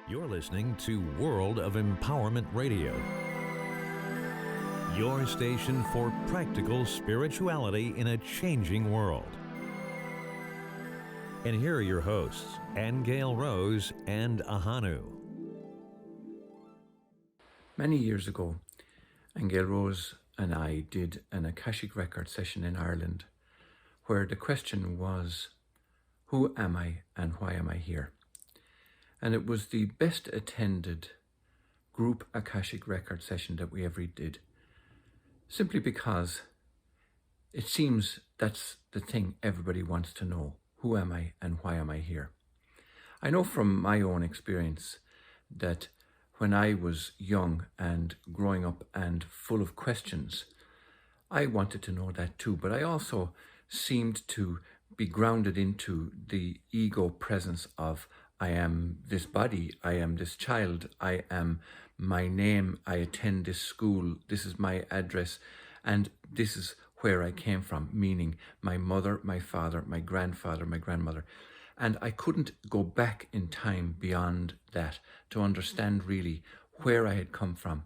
You're listening to World of Empowerment Radio, your station for practical spirituality in a changing world. And here are your hosts, Aingeal Rose and Ahonu. Many years ago, Aingeal Rose and I did an Akashic record session in Ireland where the question was, who am I and why am I here? And it was the best attended group Akashic record session that we ever did, simply because it seems that's the thing everybody wants to know. Who am I and why am I here? I know from my own experience that when I was young and growing up and full of questions, I wanted to know that too, but I also seemed to be grounded into the ego presence of I am this body, I am this child, I am my name, I attend this school, this is my address, and this is where I came from, meaning my mother, my father, my grandfather, my grandmother. And I couldn't go back in time beyond that to understand really where I had come from.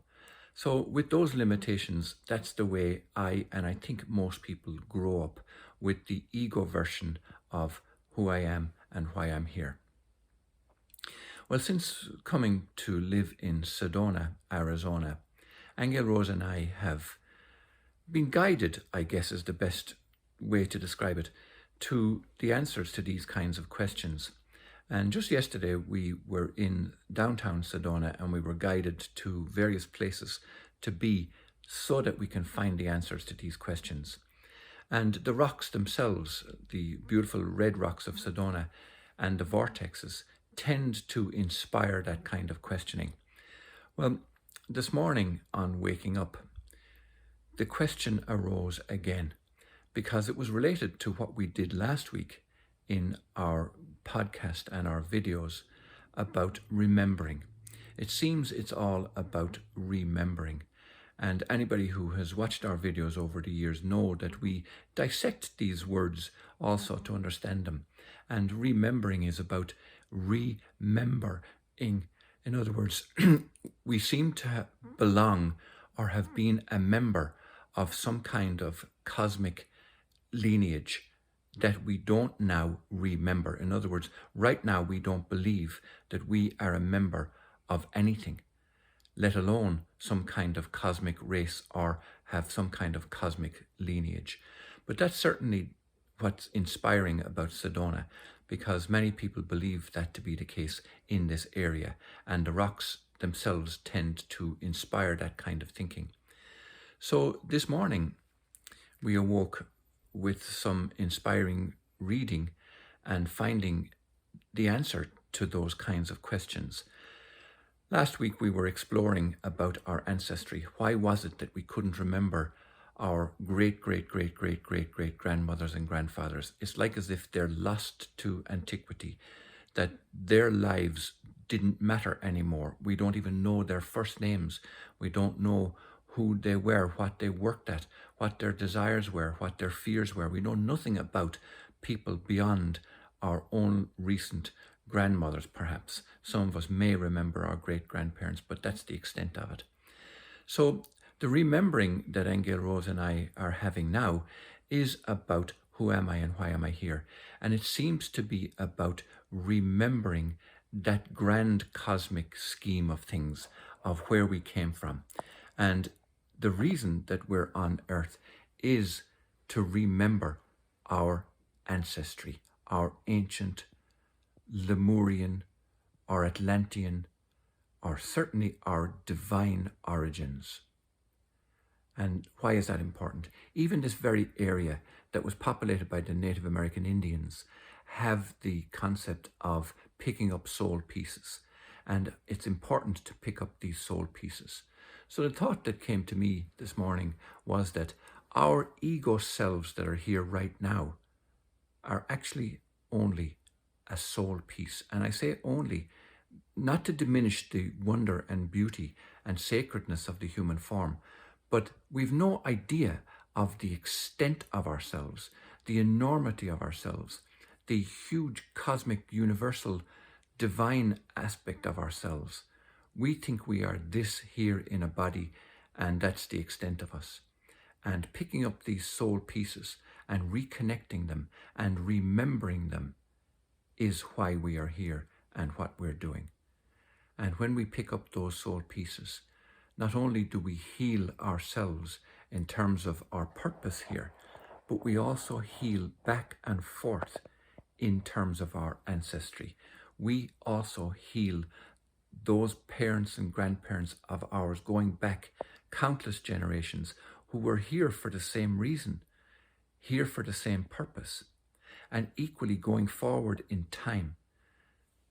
So with those limitations, that's the way I think most people grow up, with the ego version of who I am and why I'm here. Well, since coming to live in Sedona, Arizona, Aingeal Rose and I have been guided, I guess is the best way to describe it, to the answers to these kinds of questions. And just yesterday we were in downtown Sedona and we were guided to various places to be so that we can find the answers to these questions. And the rocks themselves, the beautiful red rocks of Sedona and the vortexes, tend to inspire that kind of questioning. Well, this morning on waking up, the question arose again because it was related to what we did last week in our podcast and our videos about remembering. It seems it's all about remembering. And anybody who has watched our videos over the years know that we dissect these words also to understand them. And remembering is about remembering. In other words, we seem to belong or have been a member of some kind of cosmic lineage that we don't now remember. In other words, right now we don't believe that we are a member of anything, let alone some kind of cosmic race or have some kind of cosmic lineage. But that's certainly what's inspiring about Sedona, because many people believe that to be the case in this area, and the rocks themselves tend to inspire that kind of thinking. So this morning we awoke with some inspiring reading and finding the answer to those kinds of questions. Last week we were exploring about our ancestry. Why was it that we couldn't remember our great-great-great-great-great-great-grandmothers and grandfathers? It's like as if they're lost to antiquity, that their lives didn't matter anymore. We don't even know their first names. We don't know who they were, what they worked at, what their desires were, what their fears were. We know nothing about people beyond our own recent grandmothers, perhaps. Some of us may remember our great-grandparents, but that's the extent of it. So the remembering that Aingeal Rose and I are having now is about who am I and why am I here? And it seems to be about remembering that grand cosmic scheme of things, of where we came from. And the reason that we're on Earth is to remember our ancestry, our ancient Lemurian or Atlantean, or certainly our divine origins. And why is that important? Even this very area that was populated by the Native American Indians have the concept of picking up soul pieces. And it's important to pick up these soul pieces. So the thought that came to me this morning was that our ego selves that are here right now are actually only a soul piece. And I say only, not to diminish the wonder and beauty and sacredness of the human form, but we've no idea of the extent of ourselves, the enormity of ourselves, the huge cosmic universal divine aspect of ourselves. We think we are this here in a body, and that's the extent of us. And picking up these soul pieces and reconnecting them and remembering them is why we are here and what we're doing. And when we pick up those soul pieces, not only do we heal ourselves in terms of our purpose here, but we also heal back and forth in terms of our ancestry. We also heal those parents and grandparents of ours going back countless generations who were here for the same reason, here for the same purpose. And equally going forward in time,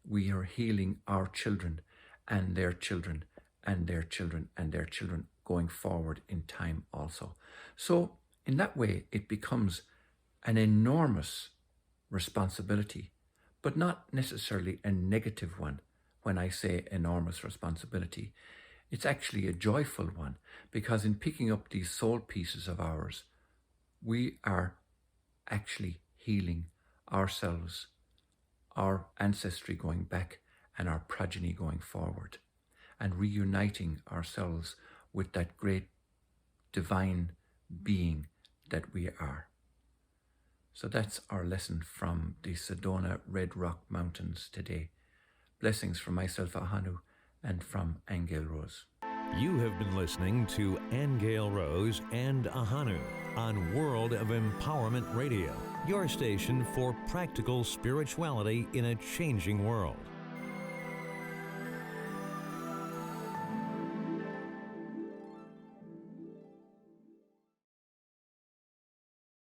we are healing our children and their children and their children and their children going forward in time also. So in that way, it becomes an enormous responsibility, but not necessarily a negative one. When I say enormous responsibility, it's actually a joyful one, because in picking up these soul pieces of ours, we are actually healing ourselves, our ancestry going back, and our progeny going forward, and reuniting ourselves with that great divine being that we are. So that's our lesson from the Sedona Red Rock Mountains today. Blessings from myself, Ahonu, and from Aingeal Rose. You have been listening to Aingeal Rose and Ahonu on World of Empowerment Radio, your station for practical spirituality in a changing world.